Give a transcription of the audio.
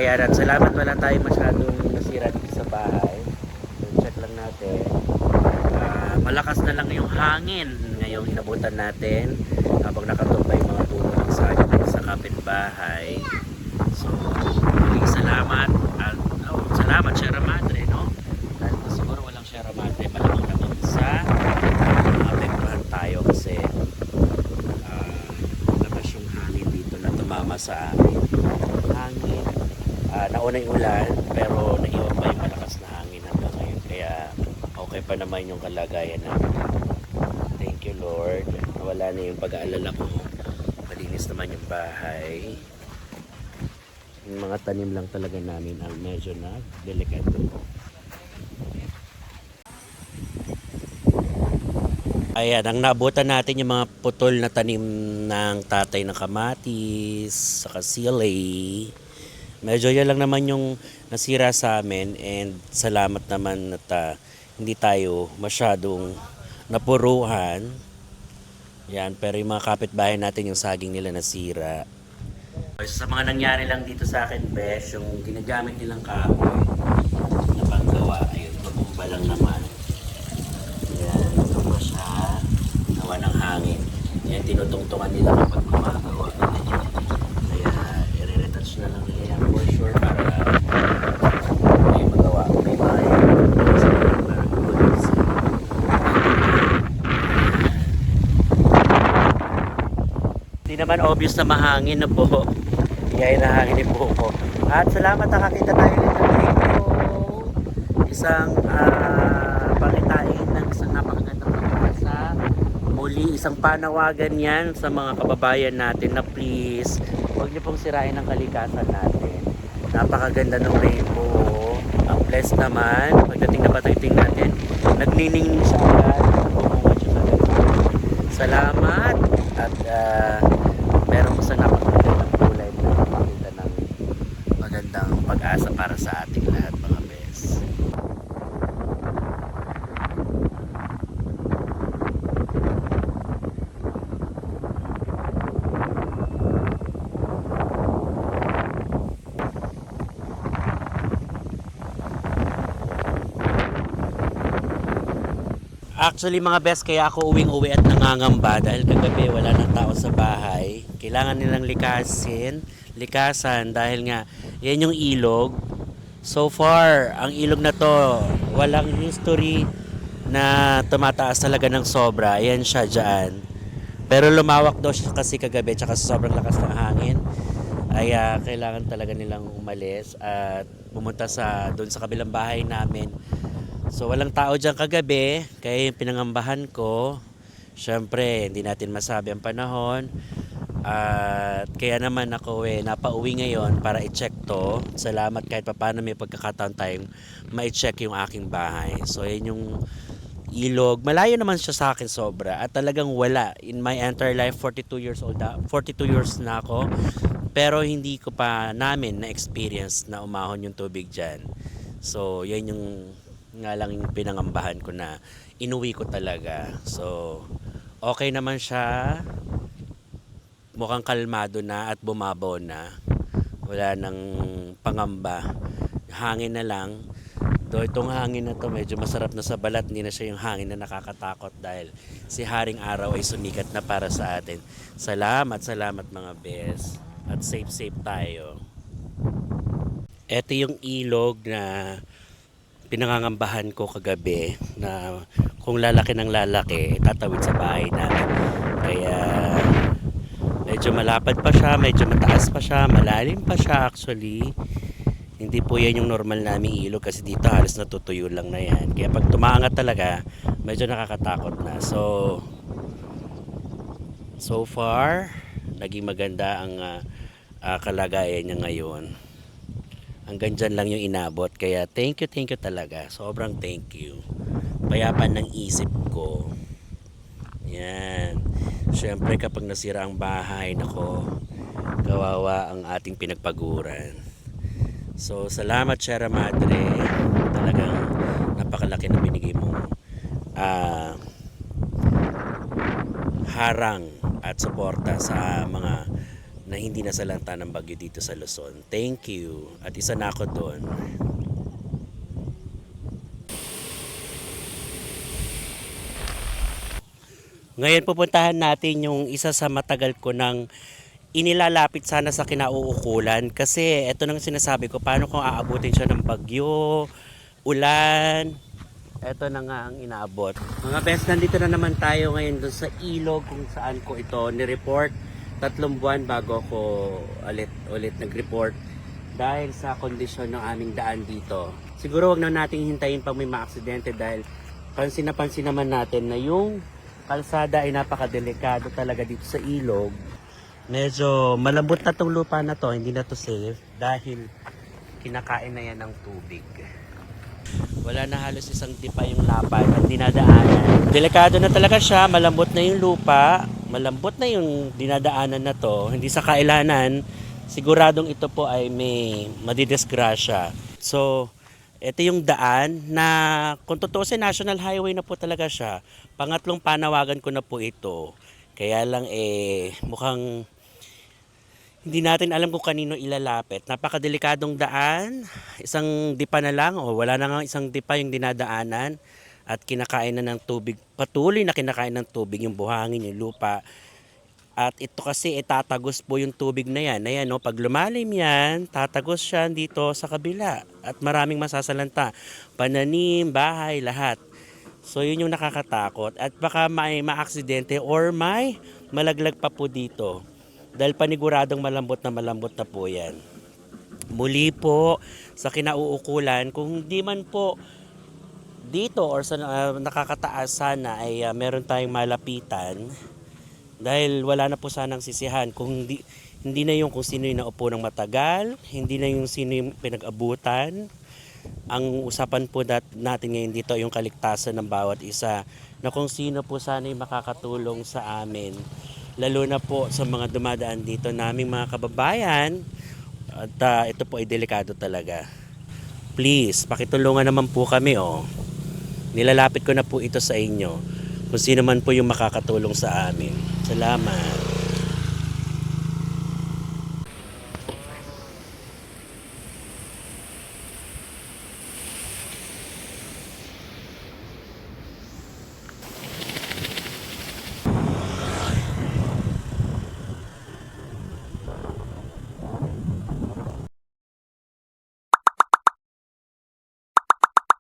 Ayan, at salamat, wala tayo masyadong nasira dito sa bahay. So, check lang natin. Malakas na lang yung hangin ngayong inabutan natin habang nakatumbay yung mga puno ng saging sa kapitbahay. So, maraming salamat at salamat Sierra Madre, no? Dahil siguro walang Sierra Madre, malamang naman sa apektuhan tayo kasi labas yung hangin dito na tumama sa hangin. Nauna yung ulan pero naiwan pa yung malakas na hangin hanggang ngayon, kaya okay pa naman yung kalagayan namin. Thank you Lord, wala na yung pag-aalala ko, malinis naman yung bahay. Yung mga tanim lang talaga namin ang medyo na delikado. Ayan, ang naabutan natin yung mga putol na tanim ng tatay ng kamatis saka sili. Medyo yan lang naman yung nasira sa amin, and salamat naman at hindi tayo masyadong napuruhan. Yan, pero yung mga kapitbahay natin yung saging nila nasira. Sa mga nangyari lang dito sa akin, Besh, yung ginagamit nilang kahoy na panggawa, ayun, tumumba lang naman. Yan, tumba siya, gawa ng hangin. Yan, tinutungtungan nila kapag gumagawa. Kaya, i-retouch na lang nila yan for sure para may magawa. May mga hindi naman obvious na mahangin na po. Kaya nahangin yung buho ko. At salamat, nakakita tayo nito dito. Isang pangitain ng isang napakagandang pag-asa. Muli, isang panawagan yan sa mga kababayan natin na please, huwag niyo pong sirain ang kalikasan natin. Napakaganda ng rainbow. Ang blessed naman. Pagdating na patagting natin, nagniningning siya agad. Nakumunga siya sa ganun. Salamat. At meron ko sa napakagandang kulay na napakita ng magandang pag-asa para sa ating lahat, mga bes. Actually mga best, kaya ako uwing-uwi at nangangamba dahil kagabi wala nang tao sa bahay. Kailangan nilang likasan dahil nga yan yung ilog. So far, ang ilog na to walang history na tumataas talaga ng sobra. Ayan siya dyan. Pero lumawak daw siya kasi kagabi tsaka sa sobrang lakas ng hangin. Ay kailangan talaga nilang umalis at pumunta doon sa kabilang bahay namin. So walang tao dyan kagabi, kaya yung pinangambahan ko, syempre hindi natin masabi ang panahon. At kaya naman ako napauwi ngayon para i-check to. Salamat kahit papaano may pagkakataon tayong ma-check yung aking bahay. So yan yung ilog. Malayo naman siya sa akin sobra at talagang wala. In my entire life, 42 years old, 42 years na ako. Pero hindi ko pa namin na-experience na umahon yung tubig dyan. So yan yung nga lang yung pinangambahan ko na inuwi ko talaga. So okay naman siya, mukhang kalmado na at bumabaw na, wala nang pangamba, hangin na lang. Do itong hangin na to medyo masarap na sa balat, hindi na siya yung hangin na nakakatakot dahil si Haring Araw ay sumikat na para sa atin. Salamat mga bes, at safe tayo. Ito yung ilog na pinangangambahan ko kagabi na kung lalaki ng lalaki tatawid sa bahay namin. Kaya medyo malapad pa siya, medyo mataas pa siya, malalim pa siya actually. Hindi po yan yung normal naming ilog kasi dito halos natutuyo lang na yan. Kaya pag tumaangat talaga, medyo nakakatakot na. So far, naging maganda ang kalagayan niya ngayon. Hanggang dyan lang yung inabot. Kaya thank you talaga. Sobrang thank you. Payapan ng isip ko. Yan. Siyempre kapag nasira ang bahay, nako, Kawawa ang ating pinagpaguran. So, salamat Sierra Madre. Talagang napakalaki na binigay mong ah, harang at suporta sa mga na hindi nasalanta ng bagyo dito sa Luzon. Thank you. At isa na ako doon. Ngayon pupuntahan natin yung isa sa matagal ko ng inilalapit sana sa kinauukulan kasi ito nang sinasabi ko, paano kung aabutin siya ng bagyo, ulan. Ito na nga ang inaabot. Mga best, nandito na naman tayo ngayon doon sa ilog kung saan ko ito ni-report 3 buwan bago ako ulit nag-report dahil sa kondisyon ng aming daan dito. Siguro wag na nating hintayin pag may maaksidente dahil pansin naman natin na yung kalsada ay napakadelikado talaga dito sa ilog. Medyo malambot na tong lupa na to, hindi na to safe dahil kinakain na yan ng tubig. Wala na halos isang tipa yung lapad at dinadaanan. Delikado na talaga siya, malambot na yung lupa, malambot na yung dinadaanan na to. Hindi sa kailanan, siguradong ito po ay may madidisgrasya. So, ito yung daan na kung totoo sa national highway na po talaga siya. Pangatlong panawagan ko na po ito. Kaya lang mukhang hindi natin alam kung kanino ilalapit. Napakadelikadong daan. Isang dipa na lang o wala na nga isang dipa yung dinadaanan at kinakain na ng tubig. Patuloy na kinakain ng tubig yung buhangin, yung lupa. At ito kasi tatagos po yung tubig na yan. Ayan, no? Pag lumalim yan, tatagos siya dito sa kabila. At maraming masasalanta. Pananim, bahay, lahat. So yun yung nakakatakot. At baka may maaksidente or may malaglag pa po dito. Dahil paniguradong malambot na po yan. Muli po sa kinauukulan, kung di man po dito or sa nakakataas sana ay meron tayong malapitan. Dahil wala na po sanang sisihan. Kung hindi na yung kung sino yung naupo ng matagal, hindi na yung sino yung pinag-abutan. Ang usapan po natin ngayon dito yung kaligtasan ng bawat isa na kung sino po sana yung makakatulong sa amin. Lalo na po sa mga dumadaan dito naming mga kababayan. At ito po ay delikado talaga. Please, pakitulungan naman po kami oh. Nilalapit ko na po ito sa inyo. Kung sino man po yung makakatulong sa amin. Salamat.